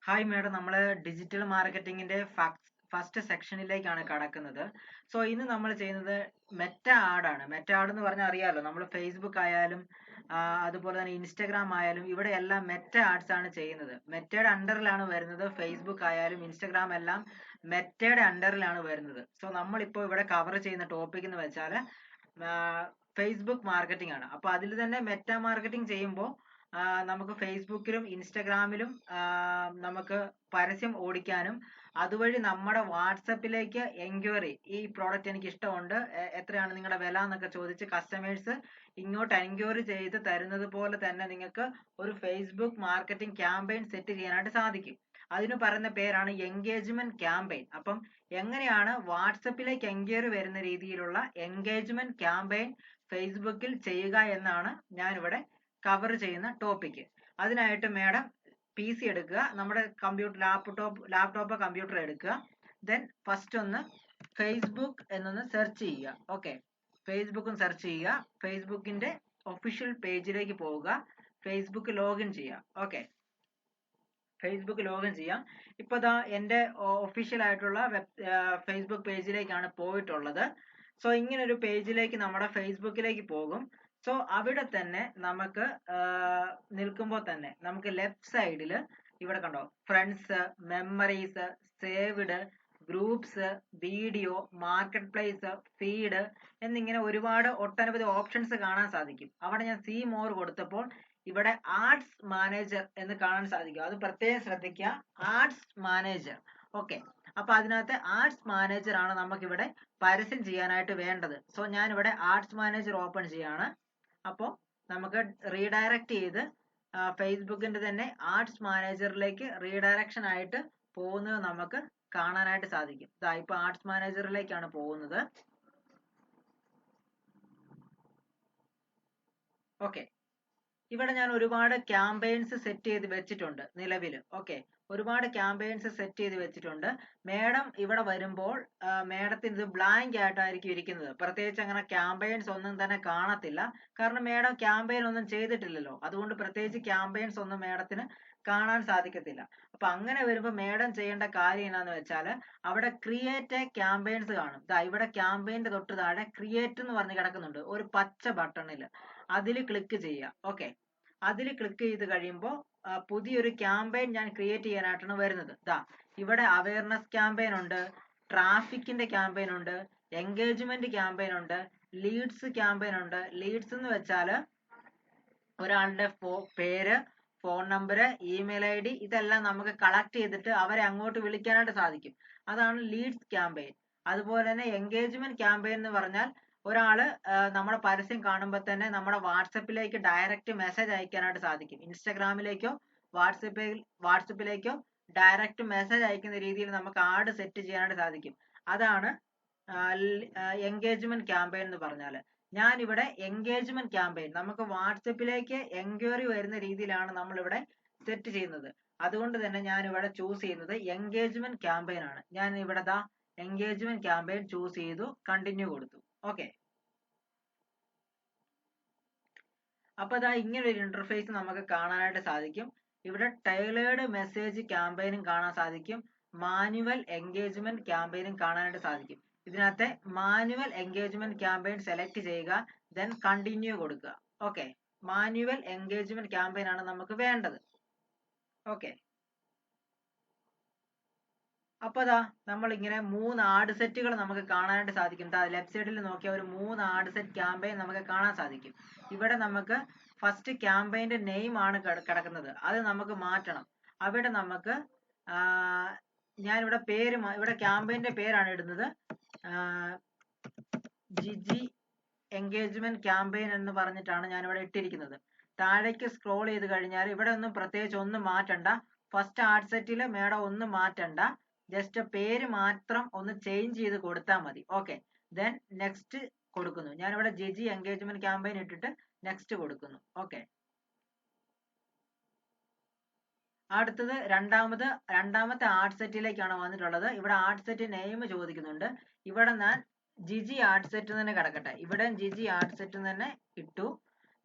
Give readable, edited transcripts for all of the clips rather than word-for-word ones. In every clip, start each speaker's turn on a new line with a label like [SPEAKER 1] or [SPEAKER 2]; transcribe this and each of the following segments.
[SPEAKER 1] Hi madam, നമ്മൾ digital മാർക്കറ്റിംഗിന്റെ first സെക്ഷനിലേക്കാണ് കടക്കുന്നത്. So ഇന്ന് നമ്മൾ ചെയ്യുന്നത് മെറ്റ ആഡാണ്. മെറ്റ ആഡ് എന്ന് പറഞ്ഞാൽ അറിയാലോ, നമ്മൾ ഫേസ്ബുക്ക് ആയാലും അതുപോലെ തന്നെ ഇൻസ്റ്റഗ്രാം ആയാലും ഇവിടെ എല്ലാം മെറ്റ ആഡ്സ് ആണ് ചെയ്യുന്നത്. മെറ്റയുടെ അണ്ടറിലാണ് വരുന്നത്. ഫേസ്ബുക്ക് ആയാലും ഇൻസ്റ്റഗ്രാം എല്ലാം മെറ്റയുടെ അണ്ടറിലാണ് വരുന്നത്. സോ നമ്മളിപ്പോൾ ഇവിടെ കവർ ചെയ്യുന്ന ടോപ്പിക് എന്ന് വെച്ചാൽ ഫേസ്ബുക്ക് മാർക്കറ്റിംഗ് ആണ്. അപ്പോൾ അതിൽ തന്നെ മെറ്റ മാർക്കറ്റിംഗ് ചെയ്യുമ്പോൾ നമുക്ക് ഫേസ്ബുക്കിലും ഇൻസ്റ്റഗ്രാമിലും നമുക്ക് പരസ്യം ഓടിക്കാനും അതുവഴി നമ്മുടെ വാട്സപ്പിലേക്ക് എൻക്വയറി, ഈ പ്രോഡക്റ്റ് എനിക്ക് ഇഷ്ടമുണ്ട്, എത്രയാണ് നിങ്ങളുടെ വില എന്നൊക്കെ ചോദിച്ച് കസ്റ്റമേഴ്സ് ഇങ്ങോട്ട് എൻക്വയറി ചെയ്ത് തരുന്നത് പോലെ തന്നെ നിങ്ങൾക്ക് ഒരു ഫേസ്ബുക്ക് മാർക്കറ്റിംഗ് ക്യാമ്പയിൻ സെറ്റ് ചെയ്യാനായിട്ട് സാധിക്കും. അതിന് പറയുന്ന പേരാണ് എൻഗേജ്മെന്റ് ക്യാമ്പയിൻ. അപ്പം എങ്ങനെയാണ് വാട്സപ്പിലേക്ക് എൻക്വയറി വരുന്ന രീതിയിലുള്ള എൻഗേജ്മെന്റ് ക്യാമ്പയിൻ ഫേസ്ബുക്കിൽ ചെയ്യുക എന്നാണ് ഞാനിവിടെ കവർ ചെയ്യുന്ന ടോപ്പിക്. അതിനായിട്ട് മാഡം PC എടുക്കുക, നമ്മുടെ കമ്പ്യൂട്ടർ ലാപ്ടോപ്പ് കമ്പ്യൂട്ടർ എടുക്കുക. ദെൻ ഫസ്റ്റ് ഒന്ന് ഫേസ്ബുക്ക് എന്നൊന്ന് സെർച്ച് ചെയ്യുക. ഓക്കെ, ഫേസ്ബുക്കും സെർച്ച് ചെയ്യുക. ഫേസ്ബുക്കിന്റെ ഒഫീഷ്യൽ പേജിലേക്ക് പോവുക. ഫേസ്ബുക്ക് ലോഗിൻ ചെയ്യുക. ഓക്കെ, ഫേസ്ബുക്ക് ലോഗിൻ ചെയ്യാം. ഇപ്പോൾ ദാ എൻ്റെ ഒഫീഷ്യൽ ആയിട്ടുള്ള ഫേസ്ബുക്ക് പേജിലേക്കാണ് പോയിട്ടുള്ളത്. സോ ഇങ്ങനെ ഒരു പേജിലേക്ക് നമ്മുടെ ഫേസ്ബുക്കിലേക്ക് പോകും. സോ അവിടെ തന്നെ നമുക്ക് നിൽക്കുമ്പോൾ തന്നെ നമുക്ക് ലെഫ്റ്റ് സൈഡിൽ ഇവിടെ കണ്ടോ, friends, memories, saved, groups, video, market place, feed എന്നിങ്ങനെ ഒരുപാട് ഒട്ടനവധി ഓപ്ഷൻസ് കാണാൻ സാധിക്കും. അവിടെ ഞാൻ സീ മോർ കൊടുത്തപ്പോൾ ഇവിടെ ആഡ്സ് മാനേജർ എന്ന് കാണാൻ സാധിക്കും. അത് പ്രത്യേകം ശ്രദ്ധിക്കുക, ആഡ്സ് മാനേജർ. ഓക്കെ, അപ്പൊ അതിനകത്ത് ആഡ്സ് മാനേജർ ആണ് നമുക്കിവിടെ പരസ്യം ചെയ്യാനായിട്ട് വേണ്ടത്. സോ ഞാൻ ഇവിടെ ആഡ്സ് മാനേജർ ഓപ്പൺ ചെയ്യാണ്. അപ്പോൾ നമുക്ക് റീഡയറക്റ്റ് ചെയ്ത് ഫേസ്ബുക്കിന്റെ തന്നെ ആഡ്സ് മാനേജറിലേക്ക് റീഡയറക്ഷൻ ആയിട്ട് പോകുന്നത് നമുക്ക് കാണാനായിട്ട് സാധിക്കും. ഇപ്പൊ ആഡ്സ് മാനേജറിലേക്കാണ് പോകുന്നത്. ഓക്കെ, ഇവിടെ ഞാൻ ഒരുപാട് ക്യാമ്പയിൻസ് സെറ്റ് ചെയ്ത് വെച്ചിട്ടുണ്ട് നിലവിൽ. ഓക്കെ, ഒരുപാട് ക്യാമ്പയിൻസ് സെറ്റ് ചെയ്ത് വെച്ചിട്ടുണ്ട്. മാഡം ഇവിടെ വരുമ്പോൾ മാഡത്തിന് ഇത് ബ്ലാങ്ക് ആയിട്ടായിരിക്കും ഇരിക്കുന്നത്. പ്രത്യേകിച്ച് അങ്ങനെ ക്യാമ്പയിൻസ് ഒന്നും തന്നെ കാണത്തില്ല. കാരണം മാഡം ക്യാമ്പയിൻ ഒന്നും ചെയ്തിട്ടില്ലല്ലോ. അതുകൊണ്ട് പ്രത്യേകിച്ച് ക്യാമ്പയിൻസ് ഒന്നും മാഡത്തിന് കാണാൻ സാധിക്കത്തില്ല. അപ്പൊ അങ്ങനെ വരുമ്പോൾ മാഡം ചെയ്യേണ്ട കാര്യം എന്താന്ന് വെച്ചാൽ അവിടെ ക്രിയേറ്റ് ക്യാമ്പയിൻസ് കാണും. ഇവിടെ ക്യാമ്പയിന്റെ തൊട്ട് താഴെ ക്രിയേറ്റ് എന്ന് പറഞ്ഞ് കിടക്കുന്നുണ്ട് ഒരു പച്ച ബട്ടണിൽ. അതിൽ ക്ലിക്ക് ചെയ്യുക. ഓക്കെ, അതിൽ ക്ലിക്ക് ചെയ്ത് കഴിയുമ്പോൾ പുതിയൊരു ക്യാമ്പയിൻ ഞാൻ ക്രിയേറ്റ് ചെയ്യാനായിട്ടാണ് വരുന്നത്. ഇവിടെ അവയർനെസ് ക്യാമ്പയിൻ ഉണ്ട്, ട്രാഫിക്കിന്റെ ക്യാമ്പയിൻ ഉണ്ട്, എൻഗേജ്മെന്റ് ക്യാമ്പയിൻ ഉണ്ട്, ലീഡ്സ് ക്യാമ്പയിൻ ഉണ്ട്. ലീഡ്സ് എന്ന് വെച്ചാൽ ഒരാളുടെ പേര്, ഫോൺ നമ്പർ, ഇമെയിൽ ID ഇതെല്ലാം നമുക്ക് കളക്ട് ചെയ്തിട്ട് അവരെ അങ്ങോട്ട് വിളിക്കാനായിട്ട് സാധിക്കും. അതാണ് ലീഡ്സ് ക്യാമ്പയിൻ. അതുപോലെ തന്നെ എൻഗേജ്മെന്റ് ക്യാമ്പയിൻ എന്ന് പറഞ്ഞാൽ ഒരാള് നമ്മുടെ പരസ്യം കാണുമ്പോൾ തന്നെ നമ്മുടെ വാട്സപ്പിലേക്ക് ഡയറക്റ്റ് മെസ്സേജ് അയക്കാനായിട്ട് സാധിക്കും. ഇൻസ്റ്റഗ്രാമിലേക്കോ വാട്സപ്പിലേക്കോ ഡയറക്റ്റ് മെസ്സേജ് അയക്കുന്ന രീതിയിൽ നമുക്ക് ആഡ് സെറ്റ് ചെയ്യാനായിട്ട് സാധിക്കും. അതാണ് എൻഗേജ്മെന്റ് ക്യാമ്പയിൻ എന്ന് പറഞ്ഞാൽ. ഞാൻ ഇവിടെ എൻഗേജ്മെന്റ് ക്യാമ്പയിൻ നമുക്ക് വാട്സപ്പിലേക്ക് എൻക്വയറി വരുന്ന രീതിയിലാണ് നമ്മൾ ഇവിടെ സെറ്റ് ചെയ്യുന്നത്. അതുകൊണ്ട് തന്നെ ഞാൻ ഇവിടെ ചൂസ് ചെയ്യുന്നത് എൻഗേജ്മെന്റ് ക്യാമ്പയിൻ ആണ്. ഞാൻ ഇവിടെ എൻഗേജ്മെന്റ് ക്യാമ്പയിൻ ചൂസ് ചെയ്തു, കണ്ടിന്യൂ കൊടുത്തു. ഓക്കെ, അപ്പൊ ഇങ്ങനെ ഒരു ഇന്റർഫേസ് നമുക്ക് കാണാനായിട്ട് സാധിക്കും. ഇവിടെ ടൈലേർഡ് മെസ്സേജ് ക്യാമ്പയിനും കാണാൻ സാധിക്കും, മാനുവൽ എൻഗേജ്മെന്റ് ക്യാമ്പയിനും കാണാനായിട്ട് സാധിക്കും. ഇതിനകത്തെ മാനുവൽ എൻഗേജ്മെന്റ് ക്യാമ്പയിൻ സെലക്ട് ചെയ്യുക, ദെൻ കണ്ടിന്യൂ കൊടുക്കുക. ഓക്കെ, മാനുവൽ എൻഗേജ്മെന്റ് ക്യാമ്പയിൻ ആണ് നമുക്ക് വേണ്ടത്. ഓക്കെ, അപ്പൊ നമ്മൾ ഇങ്ങനെ 3 ആഡ് സെറ്റുകൾ നമുക്ക് കാണാനായിട്ട് സാധിക്കും. ലെഫ്റ്റ് സൈഡിൽ നോക്കിയാൽ ഒരു 3 ആഡ് സെറ്റ് ക്യാമ്പയിൻ നമുക്ക് കാണാൻ സാധിക്കും. ഇവിടെ നമുക്ക് ഫസ്റ്റ് ക്യാമ്പയിന്റെ നെയിം ആണ് കിടക്കുന്നത്, അത് നമുക്ക് മാറ്റണം. അവിടെ നമുക്ക് ഞാനിവിടെ ഇവിടെ ക്യാമ്പയിന്റെ പേരാണ് ഇടുന്നത്, ജിജി എൻഗേജ്മെന്റ് ക്യാമ്പയിൻ എന്ന് പറഞ്ഞിട്ടാണ് ഞാനിവിടെ ഇട്ടിരിക്കുന്നത്. താഴേക്ക് സ്ക്രോൾ ചെയ്ത് കഴിഞ്ഞാൽ ഇവിടെ ഒന്നും പ്രത്യേകിച്ച് ഒന്നും മാറ്റണ്ട. ഫസ്റ്റ് ആഡ് സെറ്റിൽ മേഡം ഒന്നും മാറ്റണ്ട, ജസ്റ്റ് പേര് മാത്രം ഒന്ന് ചേഞ്ച് ചെയ്ത് കൊടുത്താൽ മതി. ഓക്കെ, ദെൻ നെക്സ്റ്റ് കൊടുക്കുന്നു. ഞാനിവിടെ ജിജി എൻഗേജ്മെന്റ് ക്യാമ്പയിൻ ഇട്ടിട്ട് നെക്സ്റ്റ് കൊടുക്കുന്നു. ഓക്കെ, അടുത്തത് രണ്ടാമത്തെ ആഡ് സെറ്റിലേക്കാണ് വന്നിട്ടുള്ളത്. ഇവിടെ ആഡ് സെറ്റ് നെയിം ചോദിക്കുന്നുണ്ട്. ഇവിടെ ഞാൻ ജിജി ആഡ് സെറ്റ് തന്നെ കിടക്കട്ടെ. ഇവിടെ ജിജി ആഡ് സെറ്റ് തന്നെ ഇട്ടു.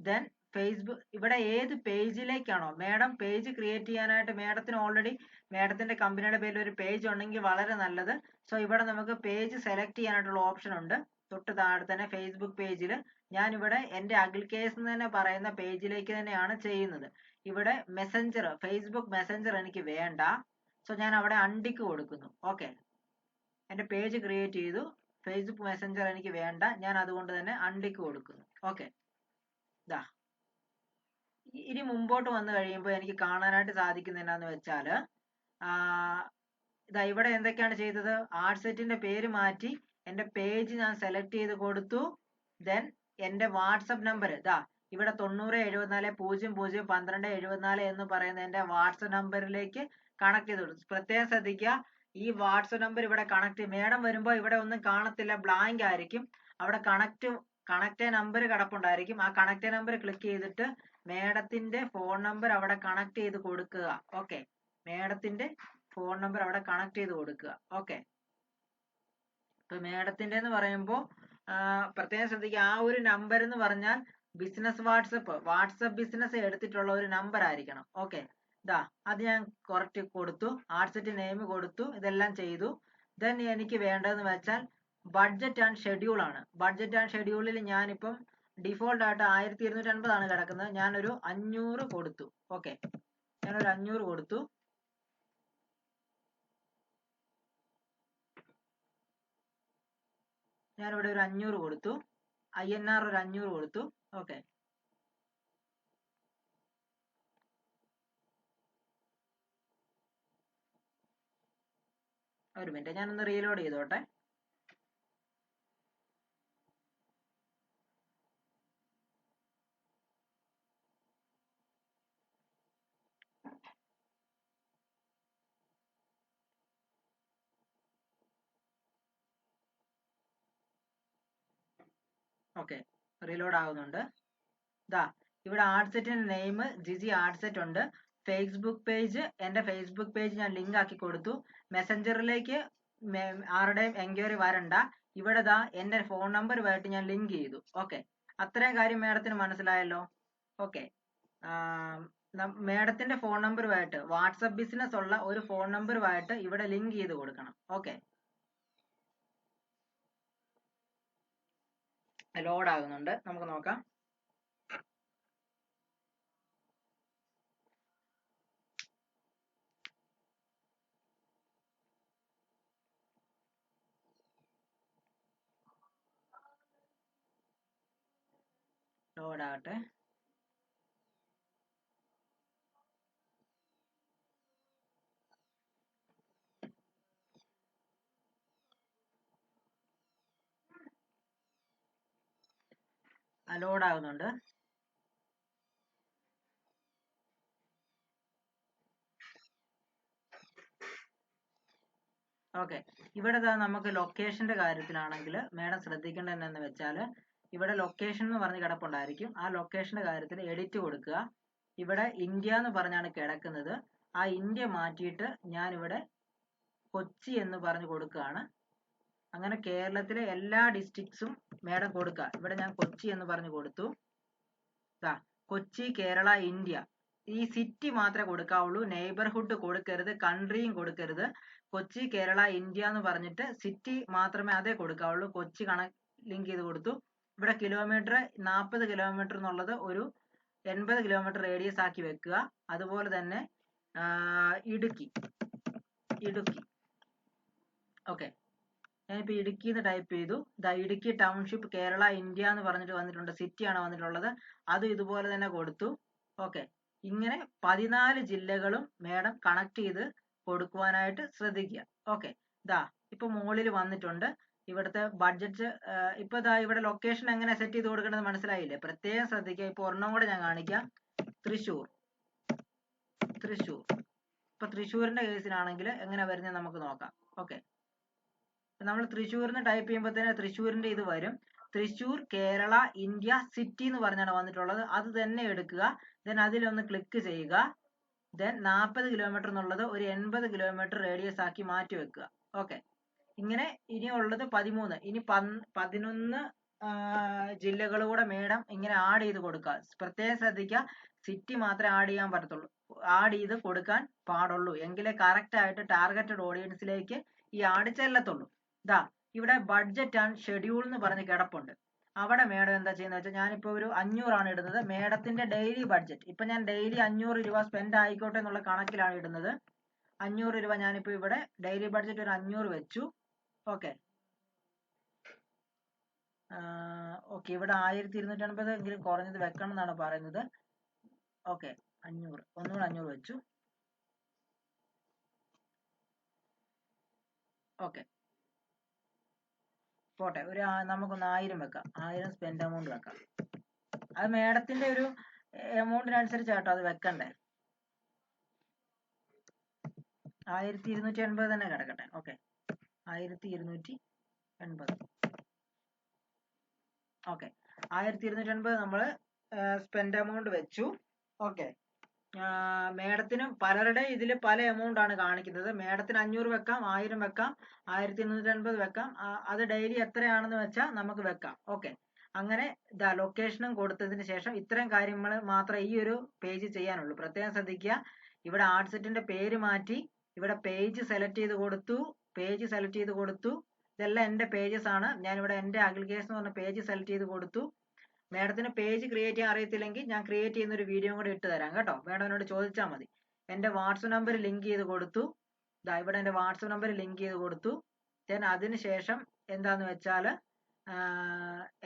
[SPEAKER 1] ദെൻ ഫേസ്ബുക്ക് ഇവിടെ ഏത് പേജിലേക്കാണോ മാഡം പേജ് ക്രിയേറ്റ് ചെയ്യാനായിട്ട് മാഡത്തിന് ഓൾറെഡി മാഡത്തിന്റെ കമ്പനിയുടെ പേരിൽ ഒരു പേജ് ഉണ്ടെങ്കിൽ വളരെ നല്ലത്. സോ ഇവിടെ നമുക്ക് പേജ് സെലക്ട് ചെയ്യാനായിട്ടുള്ള ഓപ്ഷൻ ഉണ്ട്. തൊട്ട് താഴെ തന്നെ ഫേസ്ബുക്ക് പേജിൽ ഞാൻ ഇവിടെ എൻ്റെ അഖിൽ കേസ് എന്ന് തന്നെ പറയുന്ന പേജിലേക്ക് തന്നെയാണ് ചെയ്യുന്നത്. ഇവിടെ മെസ്സഞ്ചർ ഫേസ്ബുക്ക് മെസ്സഞ്ചർ എനിക്ക് വേണ്ട. സോ ഞാൻ അവിടെ അൺടിക്ക് കൊടുക്കുന്നു. ഓക്കെ, എൻ്റെ പേജ് ക്രിയേറ്റ് ചെയ്തു. ഫേസ്ബുക്ക് മെസ്സഞ്ചർ എനിക്ക് വേണ്ട, ഞാൻ അതുകൊണ്ട് തന്നെ അൺടിക്ക് കൊടുക്കുന്നു. ഓക്കെ, ഇതാ ഇനി മുമ്പോട്ട് വന്നു കഴിയുമ്പോൾ എനിക്ക് കാണാനായിട്ട് സാധിക്കുന്നത് എന്താന്ന് വെച്ചാൽ ഇതാ ഇവിടെ എന്തൊക്കെയാണ് ചെയ്തത്, ആർട്ട് സെറ്റിന്റെ പേര് മാറ്റി എൻ്റെ പേജ് ഞാൻ സെലക്ട് ചെയ്ത് കൊടുത്തു. ദെൻ എൻ്റെ വാട്സപ്പ് നമ്പർ ഇതാ ഇവിടെ 9074001274 എന്ന് പറയുന്ന എൻ്റെ വാട്സപ്പ് നമ്പറിലേക്ക് കണക്ട് ചെയ്ത് കൊടുത്തു. പ്രത്യേകം ശ്രദ്ധിക്കുക, ഈ വാട്സപ്പ് നമ്പർ ഇവിടെ കണക്ട് മേഡം വരുമ്പോൾ ഇവിടെ ഒന്നും കാണത്തില്ല, ബ്ലാങ്ക് ആയിരിക്കും. അവിടെ കണക്ട് നമ്പർ കിടപ്പുണ്ടായിരിക്കും. ആ കണക്ട് നമ്പർ ക്ലിക്ക് ചെയ്തിട്ട് മേഡത്തിന്റെ ഫോൺ നമ്പർ അവിടെ കണക്ട് ചെയ്ത് കൊടുക്കുക. ഓക്കെ, മേഡത്തിന്റെ ഫോൺ നമ്പർ അവിടെ കണക്ട് ചെയ്ത് കൊടുക്കുക. ഓക്കെ, ഇപ്പൊ മേഡത്തിന്റെ എന്ന് പറയുമ്പോൾ പ്രത്യേകം ശ്രദ്ധിക്കുക, ആ ഒരു നമ്പർ എന്ന് പറഞ്ഞാൽ ബിസിനസ് വാട്സപ്പ് ബിസിനസ് എടുത്തിട്ടുള്ള ഒരു നമ്പർ ആയിരിക്കണം. ഓക്കെ, ഇതാ അത് ഞാൻ കറക്റ്റ് കൊടുത്തു, ആർട്ട് സെറ്റ് നെയിം കൊടുത്തു, ഇതെല്ലാം ചെയ്തു. ദെൻ എനിക്ക് വേണ്ടതെന്ന് വെച്ചാൽ ബഡ്ജറ്റ് ആൻഡ് ഷെഡ്യൂൾ ആണ്. ബഡ്ജറ്റ് ആൻഡ് ഷെഡ്യൂളിൽ ഞാനിപ്പം ഡിഫോൾട്ട് ആയിട്ട് 1250 ആണ് കിടക്കുന്നത്. ഞാനൊരു 500 കൊടുത്തു. ഓക്കെ, ഞാനൊരു 500 കൊടുത്തു. ഞാനിവിടെ ഒരു 500 കൊടുത്തു. INR ഒരു 500 കൊടുത്തു. ഓക്കെ, ഒരു മിനിറ്റ് ഞാനൊന്ന് റീലോഡ് ചെയ്തോട്ടെ. ഓക്കെ, റീലോഡ് ആവുന്നുണ്ട്. ഇതാ ഇവിടെ ആർട്ട് സെറ്റിന്റെ നെയിം ജിജി ആർട്ട് സെറ്റ് ഉണ്ട്. ഫേസ്ബുക്ക് പേജ്, എൻ്റെ ഫേസ്ബുക്ക് പേജ് ഞാൻ ലിങ്ക് ആക്കി കൊടുത്തു. മെസ്സഞ്ചറിലേക്ക് ആരുടെയും എൻക്വയറി വരണ്ട. ഇവിടെ ദാ എൻ്റെ ഫോൺ നമ്പറുമായിട്ട് ഞാൻ ലിങ്ക് ചെയ്തു. ഓക്കെ, അത്രയും കാര്യം മേഡത്തിന് മനസ്സിലായല്ലോ. ഓക്കെ, മേഡത്തിന്റെ ഫോൺ നമ്പറുമായിട്ട് വാട്സപ്പ് ബിസിനസ് ഉള്ള ഒരു ഫോൺ നമ്പറുമായിട്ട് ഇവിടെ ലിങ്ക് ചെയ്ത് കൊടുക്കണം. ഓക്കെ, ലോഡ് ആകുന്നുണ്ട്, നമുക്ക് നോക്കാം. ലോഡ് ആകട്ടെ. ലോഡ് ആകുന്നുണ്ട്. ഓക്കെ, ഇവിടെ നമുക്ക് ലൊക്കേഷന്റെ കാര്യത്തിലാണെങ്കിൽ മേഡം ശ്രദ്ധിക്കേണ്ടത് എന്താണെന്ന് വെച്ചാൽ ഇവിടെ ലൊക്കേഷൻ എന്ന് പറഞ്ഞ് കിടപ്പുണ്ടായിരിക്കും. ആ ലൊക്കേഷന്റെ കാര്യത്തിൽ എഡിറ്റ് കൊടുക്കുക. ഇവിടെ ഇന്ത്യ എന്ന് പറഞ്ഞാണ് കിടക്കുന്നത്. ആ ഇന്ത്യ മാറ്റിയിട്ട് ഞാൻ ഇവിടെ കൊച്ചി എന്ന് പറഞ്ഞ് കൊടുക്കുകയാണ്. അങ്ങനെ കേരളത്തിലെ എല്ലാ ഡിസ്ട്രിക്ട്സും മേഡം കൊടുക്കുക. ഇവിടെ ഞാൻ കൊച്ചി എന്ന് പറഞ്ഞ് കൊടുത്തു. കൊച്ചി, കേരള, ഇന്ത്യ, ഈ സിറ്റി മാത്രമേ കൊടുക്കാവുള്ളൂ. നെയ്ബർഹുഡ് കൊടുക്കരുത്, കൺട്രിയും കൊടുക്കരുത്. കൊച്ചി, കേരള, ഇന്ത്യ എന്ന് പറഞ്ഞിട്ട് സിറ്റി മാത്രമേ അതേ കൊടുക്കാവുള്ളൂ. കൊച്ചി ലിങ്ക് ചെയ്ത് കൊടുത്തു. ഇവിടെ കിലോമീറ്റർ 40 കിലോമീറ്റർ എന്നുള്ളത് ഒരു 80 കിലോമീറ്റർ റേഡിയസ് ആക്കി വെക്കുക. അതുപോലെ തന്നെ ഇടുക്കി. ഓക്കെ, ഞാനിപ്പോൾ ഇടുക്കി എന്ന് ടൈപ്പ് ചെയ്തു. ഇടുക്കി ടൗൺഷിപ്പ്, കേരള, ഇന്ത്യ എന്ന് പറഞ്ഞിട്ട് വന്നിട്ടുണ്ട്. സിറ്റി ആണ് വന്നിട്ടുള്ളത്. അത് ഇതുപോലെ തന്നെ കൊടുത്തു. ഓക്കെ, ഇങ്ങനെ 14 ജില്ലകളും മേഡം കണക്ട് ചെയ്ത് കൊടുക്കുവാനായിട്ട് ശ്രദ്ധിക്കുക. ഓക്കെ, ഇപ്പൊ മുകളിൽ വന്നിട്ടുണ്ട്. ഇവിടുത്തെ ബഡ്ജറ്റ് ഇപ്പൊ ഇവിടെ ലൊക്കേഷൻ എങ്ങനെ സെറ്റ് ചെയ്ത് കൊടുക്കേണ്ടത് മനസ്സിലായില്ലേ? പ്രത്യേകം ശ്രദ്ധിക്കുക. ഇപ്പൊ ഒരെണ്ണം കൂടെ ഞാൻ കാണിക്കാം. തൃശ്ശൂർ. ഇപ്പൊ തൃശ്ശൂരിന്റെ കേസിലാണെങ്കിൽ എങ്ങനെ വരുന്നത് നമുക്ക് നോക്കാം. ഓക്കെ, നമ്മൾ തൃശ്ശൂരിന് ടൈപ്പ് ചെയ്യുമ്പോൾ തന്നെ തൃശ്ശൂരിന്റെ ഇത് വരും. തൃശ്ശൂർ, കേരള, ഇന്ത്യ, സിറ്റി എന്ന് പറഞ്ഞാണ് വന്നിട്ടുള്ളത്. അത് തന്നെ എടുക്കുക. ദെൻ അതിലൊന്ന് ക്ലിക്ക് ചെയ്യുക. ദെൻ 40 കിലോമീറ്റർ എന്നുള്ളത് ഒരു 80 കിലോമീറ്റർ റേഡിയസ് ആക്കി മാറ്റി വെക്കുക. ഓക്കെ, ഇങ്ങനെ ഇനിയുള്ളത് 13. ഇനി 11 ജില്ലകൾ കൂടെ മേഡം ഇങ്ങനെ ആഡ് ചെയ്ത് കൊടുക്കുക. പ്രത്യേകം ശ്രദ്ധിക്കുക, സിറ്റി മാത്രമേ ആഡ് ചെയ്യാൻ പറ്റത്തുള്ളൂ, ആഡ് ചെയ്ത് കൊടുക്കാൻ പാടുള്ളൂ. എങ്കിലേ കറക്റ്റ് ആയിട്ട് ടാർഗറ്റഡ് ഓഡിയൻസിലേക്ക് ഈ ആഡ് ചെല്ലത്തുള്ളൂ. ഇതാ ഇവിടെ ബഡ്ജറ്റ് ആൻഡ് ഷെഡ്യൂൾ എന്ന് പറഞ്ഞ് കിടപ്പുണ്ട്. അവിടെ മേഡം എന്താ ചെയ്യുന്നത് വെച്ചാൽ, ഞാനിപ്പോ ഒരു 500 ആണ് ഇടുന്നത്. മേഡത്തിന്റെ ഡെയിലി ബഡ്ജറ്റ് ഇപ്പൊ ഞാൻ ഡെയിലി 500 രൂപ സ്പെൻഡ് ആയിക്കോട്ടെ എന്നുള്ള കണക്കിലാണ് ഇടുന്നത്. 500 രൂപ ഞാനിപ്പോ ഇവിടെ ഡെയിലി ബഡ്ജറ്റ് ഒരു 500 വെച്ചു. ഓക്കെ ഓക്കെ, ഇവിടെ 1250 എങ്കിലും കുറഞ്ഞത് വെക്കണം എന്നാണ് പറയുന്നത്. ഓക്കെ 500, ഒന്നുകൂടെ 500 വെച്ചു. ഓക്കെ പോട്ടെ, ഒരു നമുക്കൊന്ന് 1000 വെക്കാം. 1000 സ്പെൻഡ് എമൗണ്ട് വെക്കാം. അത് മേഡത്തിന്റെ ഒരു എമൗണ്ടിനനുസരിച്ചാട്ടോ അത് വെക്കണ്ടേ. 1280 തന്നെ കിടക്കട്ടെ. ഓക്കെ 1280. ഓക്കെ 1280 നമ്മൾ സ്പെൻഡ് എമൗണ്ട് വെച്ചു. ഓക്കെ മേഡത്തിനും പലരുടെ ഇതിൽ പല എമൗണ്ട് ആണ് കാണിക്കുന്നത്. മേഡത്തിന് 500 വെക്കാം, 1000 വെക്കാം, 1280 വെക്കാം. അത് ഡെയിലി എത്രയാണെന്ന് വെച്ചാൽ നമുക്ക് വെക്കാം. ഓക്കെ അങ്ങനെ ലൊക്കേഷനും കൊടുത്തതിന് ശേഷം ഇത്രയും കാര്യങ്ങൾ മാത്രമേ ഈ ഒരു പേജ് ചെയ്യാനുള്ളൂ. പ്രത്യേകം ശ്രദ്ധിക്കുക, ഇവിടെ ആർട്ട് സെറ്റിന്റെ പേര് മാറ്റി, ഇവിടെ പേജ് സെലക്ട് ചെയ്ത് കൊടുത്തു, പേജ് സെലക്ട് ചെയ്ത് കൊടുത്തു. ഇതെല്ലാം എൻ്റെ പേജസ് ആണ്. ഞാനിവിടെ എൻ്റെ അഗ്രിഗേഷൻ എന്ന് പറഞ്ഞ പേജ് സെലക്ട് ചെയ്ത് കൊടുത്തു. മേഡത്തിന് പേജ് ക്രിയേറ്റ് ചെയ്യാൻ അറിയത്തില്ലെങ്കിൽ ഞാൻ ക്രിയേറ്റ് ചെയ്യുന്ന ഒരു വീഡിയോ കൂടെ ഇട്ട് തരാം കേട്ടോ. മേഡം എന്നോട് ചോദിച്ചാൽ മതി. എൻ്റെ വാട്സപ്പ് നമ്പർ ലിങ്ക് ചെയ്ത് കൊടുത്തു. ഇതാ ഇവിടെ എൻ്റെ വാട്സപ്പ് നമ്പർ ലിങ്ക് ചെയ്ത് കൊടുത്തു. ദെൻ അതിനുശേഷം എന്താന്ന് വെച്ചാൽ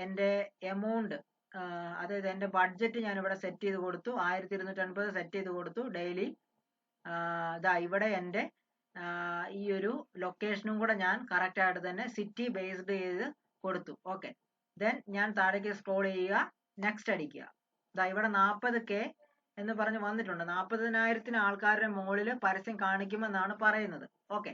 [SPEAKER 1] എൻ്റെ എമൗണ്ട്, അതായത് എൻ്റെ ബഡ്ജറ്റ് ഞാൻ ഇവിടെ സെറ്റ് ചെയ്ത് കൊടുത്തു. 1280 സെറ്റ് ചെയ്ത് കൊടുത്തു ഡെയിലി. ഇതാ ഇവിടെ എൻ്റെ ഈ ഒരു ലൊക്കേഷനും കൂടെ ഞാൻ കറക്റ്റ് ആയിട്ട് തന്നെ സിറ്റി ബേസ്ഡ് ചെയ്ത് കൊടുത്തു. ഓക്കെ ദെൻ ഞാൻ താഴേക്ക് സ്ക്രോൾ ചെയ്യുക, നെക്സ്റ്റ് അടിക്കുക. ഇതാ ഇവിടെ 40K എന്ന് പറഞ്ഞ് വന്നിട്ടുണ്ട്. 40,000 ആൾക്കാരുടെ മുകളിൽ പരസ്യം കാണിക്കുമെന്നാണ് പറയുന്നത്. ഓക്കെ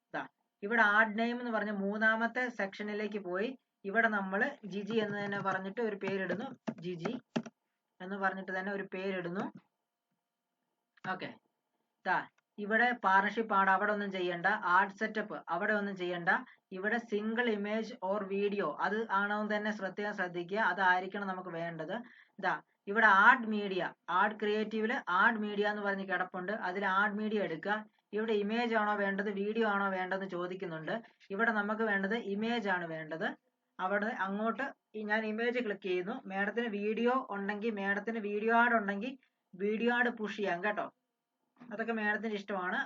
[SPEAKER 1] ഇതാ ഇവിടെ ആഡ് നെയിം എന്ന് പറഞ്ഞ മൂന്നാമത്തെ സെക്ഷനിലേക്ക് പോയി ഇവിടെ നമ്മൾ ജിജി എന്ന് തന്നെ പറഞ്ഞിട്ട് ഒരു പേരിടുന്നു. ജിജി എന്ന് പറഞ്ഞിട്ട് തന്നെ ഒരു പേരിടുന്നു. ഓക്കെ ഇതാ ഇവിടെ പാർട്ണർഷിപ്പ് ആഡ് അവിടെ ഒന്നും ചെയ്യണ്ട. ആഡ് സെറ്റപ്പ് അവിടെ ഒന്നും ചെയ്യണ്ട. ഇവിടെ സിംഗിൾ ഇമേജ് ഓർ വീഡിയോ അത് ആണോ തന്നെ പ്രത്യേകം ശ്രദ്ധിക്കുക, അതായിരിക്കണം നമുക്ക് വേണ്ടത്. ഇതാ ഇവിടെ ആഡ് മീഡിയ, ആഡ് ക്രിയേറ്റീവില് ആഡ് മീഡിയ എന്ന് പറഞ്ഞ് കിടപ്പുണ്ട്. അതിൽ ആഡ് മീഡിയ എടുക്കുക. ഇവിടെ ഇമേജ് ആണോ വേണ്ടത് വീഡിയോ ആണോ വേണ്ടതെന്ന് ചോദിക്കുന്നുണ്ട്. ഇവിടെ നമുക്ക് വേണ്ടത് ഇമേജ് ആണ് വേണ്ടത്. അവിടെ അങ്ങോട്ട് ഞാൻ ഇമേജ് ക്ലിക്ക് ചെയ്യുന്നു. മേഡത്തിന് വീഡിയോ ഉണ്ടെങ്കിൽ, മേഡത്തിന് വീഡിയോ ആഡ് ഉണ്ടെങ്കിൽ വീഡിയോ ആഡ് പുഷ് ചെയ്യാം കേട്ടോ. അതൊക്കെ മേഡത്തിന് ഇഷ്ടമാണ്.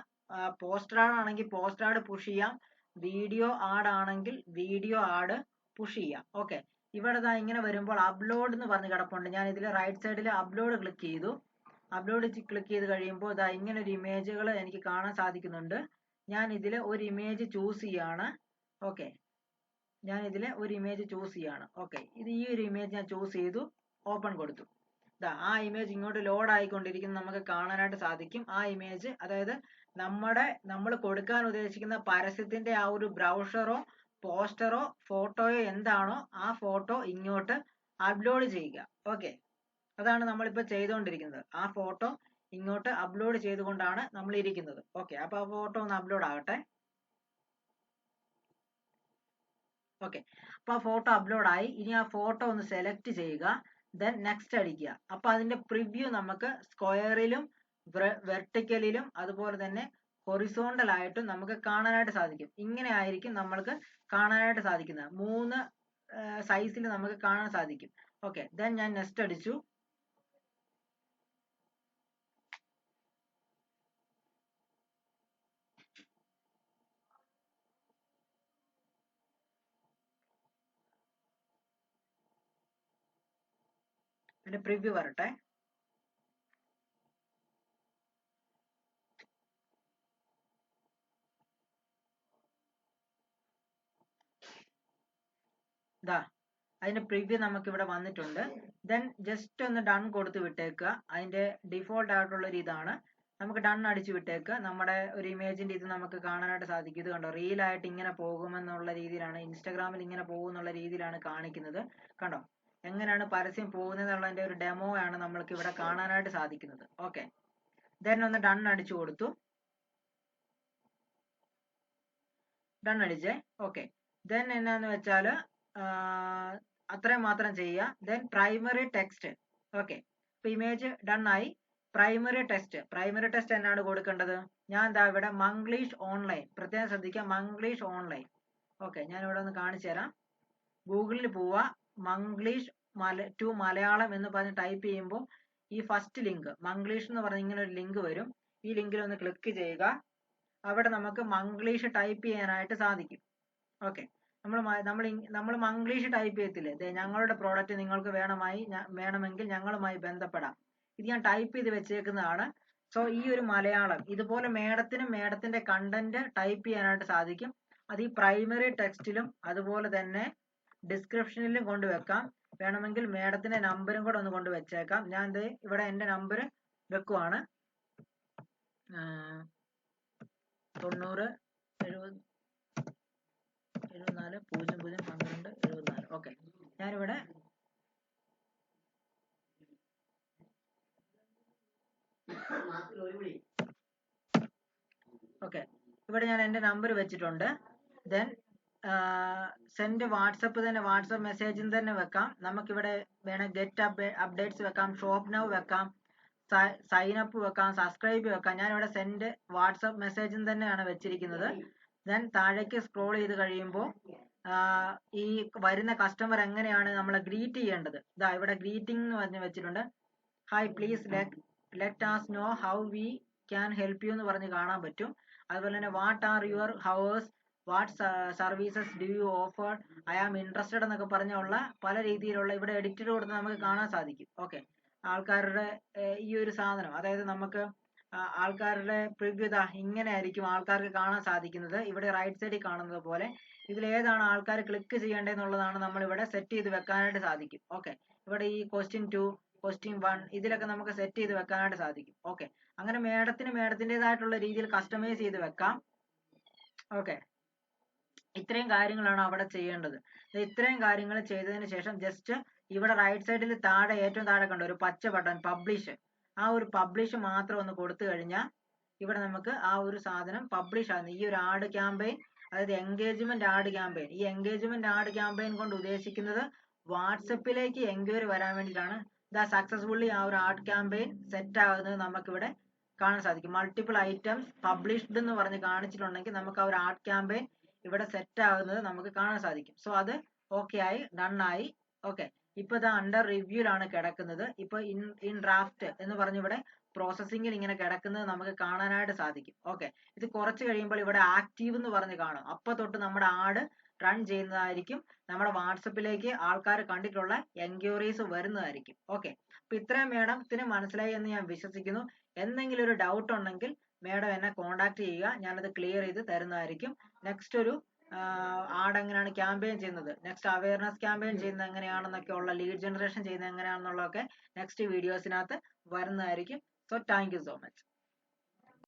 [SPEAKER 1] പോസ്റ്റർ ആഡ് ആണെങ്കിൽ പോസ്റ്റർ ആഡ് പുഷ് ചെയ്യാം. വീഡിയോ ആഡ് ആണെങ്കിൽ വീഡിയോ ആഡ് പുഷ് ചെയ്യാം. ഓക്കെ ഇവിടെ ഇങ്ങനെ വരുമ്പോൾ അപ്ലോഡ് എന്ന് പറഞ്ഞ് കിടപ്പുണ്ട്. ഞാൻ ഇതിൽ റൈറ്റ് സൈഡിൽ അപ്ലോഡ് ക്ലിക്ക് ചെയ്തു. അപ്ലോഡ് ക്ലിക്ക് ചെയ്ത് കഴിയുമ്പോൾ ഇതാ ഇങ്ങനെ ഒരു ഇമേജുകൾ എനിക്ക് കാണാൻ സാധിക്കുന്നുണ്ട്. ഞാൻ ഇതിൽ ഒരു ഇമേജ് ചൂസ് ചെയ്യാണ്. ഓക്കെ ഞാൻ ഇതിൽ ഒരു ഇമേജ് ചൂസ് ചെയ്യാണ്. ഓക്കെ ഇത് ഈ ഒരു ഇമേജ് ഞാൻ ചൂസ് ചെയ്തു, ഓപ്പൺ കൊടുത്തു. ആ ഇമേജ് ഇങ്ങോട്ട് ലോഡ് ആയിക്കൊണ്ടിരിക്കുന്നത് നമുക്ക് കാണാനായിട്ട് സാധിക്കും. ആ ഇമേജ് അതായത് നമ്മൾ കൊടുക്കാൻ ഉദ്ദേശിക്കുന്ന പരസ്യത്തിന്റെ ആ ഒരു ബ്രൗഷറോ പോസ്റ്ററോ ഫോട്ടോയോ എന്താണോ ആ ഫോട്ടോ ഇങ്ങോട്ട് അപ്ലോഡ് ചെയ്യുക. ഓക്കെ അതാണ് നമ്മളിപ്പോൾ ചെയ്തുകൊണ്ടിരിക്കുന്നത്. ആ ഫോട്ടോ ഇങ്ങോട്ട് അപ്ലോഡ് ചെയ്തുകൊണ്ടാണ് നമ്മൾ ഇരിക്കുന്നത്. ഓക്കെ അപ്പൊ ആ ഫോട്ടോ ഒന്ന് അപ്ലോഡ് ആകട്ടെ. ഓക്കെ അപ്പൊ ആ ഫോട്ടോ അപ്ലോഡ് ആയി. ഇനി ആ ഫോട്ടോ ഒന്ന് സെലക്ട് ചെയ്യുക. ദെൻ നെക്സ്റ്റ് അടിക്കുക. അപ്പൊ അതിന്റെ പ്രിവ്യൂ നമുക്ക് സ്ക്വയറിലും വെർട്ടിക്കലിലും അതുപോലെ തന്നെ ഹൊറിസോണ്ടൽ ആയിട്ടും നമുക്ക് കാണാനായിട്ട് സാധിക്കും. ഇങ്ങനെ ആയിരിക്കും നമ്മൾക്ക് കാണാനായിട്ട് സാധിക്കുന്നത്. 3 സൈസിൽ നമുക്ക് കാണാൻ സാധിക്കും. ഓക്കെ ദെൻ ഞാൻ നെക്സ്റ്റ് അടിച്ചു. പിന്നെ പ്രിവ്യൂ വരട്ടെ. ഇതാ അതിന്റെ പ്രിവ്യൂ നമുക്ക് ഇവിടെ വന്നിട്ടുണ്ട്. ദെൻ ജസ്റ്റ് ഒന്ന് ഡൺ കൊടുത്ത് വിട്ടേക്കുക. അതിന്റെ ഡിഫോൾട്ട് ആയിട്ടുള്ള ഒരു ഇതാണ്. നമുക്ക് ഡൺ അടിച്ചു വിട്ടേക്കുക. നമ്മുടെ ഒരു ഇമേജിന്റെ ഇത് നമുക്ക് കാണാനായിട്ട് സാധിക്കും. ഇത് കണ്ടോ, റീലായിട്ട് ഇങ്ങനെ പോകുമെന്നുള്ള രീതിയിലാണ്, ഇൻസ്റ്റാഗ്രാമിൽ ഇങ്ങനെ പോകുന്നുള്ള രീതിയിലാണ് കാണിക്കുന്നത്. കണ്ടോ എങ്ങനെയാണ് പരസ്യം പോകുന്നത് എന്നുള്ളതിന്റെ ഒരു ഡെമോ ആണ് നമ്മൾക്ക് ഇവിടെ കാണാനായിട്ട് സാധിക്കുന്നത്. ഓക്കെ ദെൻ ഒന്ന് ഡൺ അടിച്ചു കൊടുത്തു. ഡൺ അടിച്ചേ. ഓക്കെ ദെൻ എന്നാന്ന് വെച്ചാൽ അത്രയും മാത്രം ചെയ്യുക. Then primary text. ഓക്കെ, ഇപ്പൊ ഇമേജ് ഡൺ ആയി. പ്രൈമറി ടെക്സ്റ്റ് എന്നാണ് കൊടുക്കേണ്ടത്? ഞാൻ എന്താ ഇവിടെ മംഗ്ലീഷ് ഓൺലൈൻ, പ്രത്യേകം ശ്രദ്ധിക്കുക, മംഗ്ലീഷ് ഓൺലൈൻ. ഓക്കെ, ഞാൻ ഇവിടെ ഒന്ന് കാണിച്ചു തരാം. ഗൂഗിളിൽ പോവുക, മംഗ്ലീഷ് ടു മലയാളം എന്ന് പറഞ്ഞ് ടൈപ്പ് ചെയ്യുമ്പോൾ ഈ ഫസ്റ്റ് ലിങ്ക് മംഗ്ലീഷ് എന്ന് പറഞ്ഞ ഇങ്ങനെ ഒരു ലിങ്ക് വരും. ഈ ലിങ്കിൽ ഒന്ന് ക്ലിക്ക് ചെയ്യുക. അവിടെ നമുക്ക് മംഗ്ലീഷ് ടൈപ്പ് ചെയ്യാനായിട്ട് സാധിക്കും. ഓക്കെ, നമ്മൾ മംഗ്ലീഷ് ടൈപ്പ് ചെയ്യത്തില്ലേ, ഞങ്ങളുടെ പ്രോഡക്റ്റ് നിങ്ങൾക്ക് വേണമെങ്കിൽ ഞങ്ങളുമായി ബന്ധപ്പെടാം. ഇത് ഞാൻ ടൈപ്പ് ചെയ്ത് വെച്ചേക്കുന്നതാണ്. സോ ഈ ഒരു മലയാളം ഇതുപോലെ മേഡത്തിന്റെ കണ്ടന്റ് ടൈപ്പ് ചെയ്യാനായിട്ട് സാധിക്കും. അത് ഈ പ്രൈമറി ടെക്സ്റ്റിലും അതുപോലെ തന്നെ ഡിസ്ക്രിപ്ഷനിലും കൊണ്ടുവെക്കാം. വേണമെങ്കിൽ മേഡത്തിന്റെ നമ്പറും കൂടെ ഒന്ന് കൊണ്ട് വെച്ചേക്കാം. ഞാൻ ഇവിടെ എന്റെ നമ്പർ വെക്കുവാണ്, 90 70 74 00 12 74. ഓക്കെ, ഞാനിവിടെ ഇവിടെ ഞാൻ എന്റെ നമ്പർ വെച്ചിട്ടുണ്ട്. ദെൻ സെൻഡ് വാട്സപ്പ് മെസ്സേജിൽ തന്നെ വെക്കാം. നമുക്കിവിടെ വേണം ഗെറ്റ് അപ്ഡേറ്റ്സ് വെക്കാം, ഷോപ്പ് നൗ വെക്കാം, സൈൻ അപ്പ് വെക്കാം, സബ്സ്ക്രൈബ് വെക്കാം. ഞാനിവിടെ സെൻഡ് വാട്സപ്പ് മെസ്സേജിൽ തന്നെയാണ് വെച്ചിരിക്കുന്നത്. ദെൻ താഴേക്ക് സ്ക്രോൾ ചെയ്ത് കഴിയുമ്പോൾ ഈ വരുന്ന കസ്റ്റമർ എങ്ങനെയാണ് നമ്മളെ ഗ്രീറ്റ് ചെയ്യേണ്ടത്, ഇതാ ഇവിടെ ഗ്രീറ്റിംഗ് എന്ന് പറഞ്ഞ് വെച്ചിട്ടുണ്ട്. Hi, please let us know how we can help you എന്ന് പറഞ്ഞ് കാണാൻ പറ്റും. അതുപോലെ തന്നെ what are your hours, what services do you offer, I am interested എന്നൊക്കെ പറഞ്ഞുള്ള പല രീതിയിലുള്ള ഇവിടെ എഡിറ്റഡ് കൊടുത്ത് നമുക്ക് കാണാൻ സാധിക്കും. ഓക്കെ, ആൾക്കാരുടെ ഈ ഒരു സാധനം, അതായത് നമുക്ക് ആൾക്കാരുടെ പ്രിവ്യൂ ഇങ്ങനെ ആയിരിക്കും ആൾക്കാർക്ക് കാണാൻ സാധിക്കുന്നത്. ഇവിടെ റൈറ്റ് സൈഡിൽ കാണുന്നത് പോലെ ഇതിൽ ഏതാണ് ആൾക്കാർ ക്ലിക്ക് ചെയ്യേണ്ടതെന്നുള്ളതാണ് നമ്മൾ ഇവിടെ സെറ്റ് ചെയ്ത് വെക്കാനായിട്ട് സാധിക്കും. ഓക്കെ, ഇവിടെ ഈ ക്വസ്റ്റ്യൻ 2 ക്വസ്റ്റ്യൻ 1 ഇതിലൊക്കെ നമുക്ക് സെറ്റ് ചെയ്ത് വെക്കാനായിട്ട് സാധിക്കും. ഓക്കെ, അങ്ങനെ മേഡത്തിൻ്റെതായിട്ടുള്ള രീതിയിൽ കസ്റ്റമൈസ് ചെയ്ത് വെക്കാം. ഓക്കെ, ഇത്രയും കാര്യങ്ങളാണ് അവിടെ ചെയ്യേണ്ടത്. ഇത്രയും കാര്യങ്ങൾ ചെയ്തതിന് ശേഷം ജസ്റ്റ് ഇവിടെ റൈറ്റ് സൈഡിൽ താഴെ ഏറ്റവും താഴെ കണ്ട ഒരു പച്ച ബട്ടൺ പബ്ലിഷ്, ആ ഒരു പബ്ലിഷ് മാത്രം ഒന്ന് കൊടുത്തു കഴിഞ്ഞാൽ ഇവിടെ നമുക്ക് ആ ഒരു സാധനം പബ്ലിഷ് ആകുന്നു. ഈ ഒരു ആഡ് ക്യാമ്പയിൻ, അതായത് എൻഗേജ്മെന്റ് ആഡ് ക്യാമ്പയിൻ, ഈ എൻഗേജ്മെന്റ് ആഡ് ക്യാമ്പയിൻ കൊണ്ട് ഉദ്ദേശിക്കുന്നത് വാട്സപ്പിലേക്ക് എൻക്വയറി വരാൻ വേണ്ടിയിട്ടാണ്. സക്സസ്ഫുള്ളി ആ ഒരു ആഡ് ക്യാമ്പയിൻ സെറ്റ് ആകുന്നത് നമുക്കിവിടെ കാണാൻ സാധിക്കും. മൾട്ടിപ്പിൾ ഐറ്റംസ് പബ്ലിഷ്ഡ് എന്ന് പറഞ്ഞ് കാണിച്ചിട്ടുണ്ടെങ്കിൽ നമുക്ക് ആ ഒരു ആഡ് ക്യാമ്പയിൻ ഇവിടെ സെറ്റ് ആകുന്നത് നമുക്ക് കാണാൻ സാധിക്കും. സോ അത് ഓക്കെ ആയി, ഡൺ ആയി. ഓക്കെ, ഇപ്പൊ ഇത് അണ്ടർ റിവ്യൂലാണ് കിടക്കുന്നത്. ഇപ്പൊ ഇൻ ഡ്രാഫ്റ്റ് എന്ന് പറഞ്ഞ് ഇവിടെ പ്രോസസ്സിംഗിൽ ഇങ്ങനെ കിടക്കുന്നത് നമുക്ക് കാണാനായിട്ട് സാധിക്കും. ഓക്കെ, ഇത് കുറച്ച് കഴിയുമ്പോൾ ഇവിടെ ആക്റ്റീവ് എന്ന് പറഞ്ഞ് കാണും. അപ്പൊ തൊട്ട് നമ്മുടെ ആഡ് റൺ ചെയ്യുന്നതായിരിക്കും, നമ്മുടെ വാട്സപ്പിലേക്ക് ആൾക്കാർ കണ്ടിട്ടുള്ള എൻക്വയറീസ് വരുന്നതായിരിക്കും. ഓക്കെ, അപ്പൊ ഇത്രയും മേഡത്തിന് മനസ്സിലായി എന്ന് ഞാൻ വിശ്വസിക്കുന്നു. എന്തെങ്കിലും ഒരു ഡൗട്ട് ഉണ്ടെങ്കിൽ മേഡം എന്നെ കോൺടാക്ട് ചെയ്യുക, ഞാനത് ക്ലിയർ ചെയ്ത് തരുന്നതായിരിക്കും. നെക്സ്റ്റ് ഒരു ആഡ് എങ്ങനെയാണ് ക്യാമ്പയിൻ ചെയ്യുന്നത്, നെക്സ്റ്റ് അവയർനെസ് ക്യാമ്പയിൻ ചെയ്യുന്നത് എങ്ങനെയാണെന്നൊക്കെ ഉള്ള, ലീഡ് ജനറേഷൻ ചെയ്യുന്നത് എങ്ങനെയാണെന്നുള്ളതൊക്കെ നെക്സ്റ്റ് വീഡിയോസിനകത്ത് വരുന്നതായിരിക്കും. So thank you so much.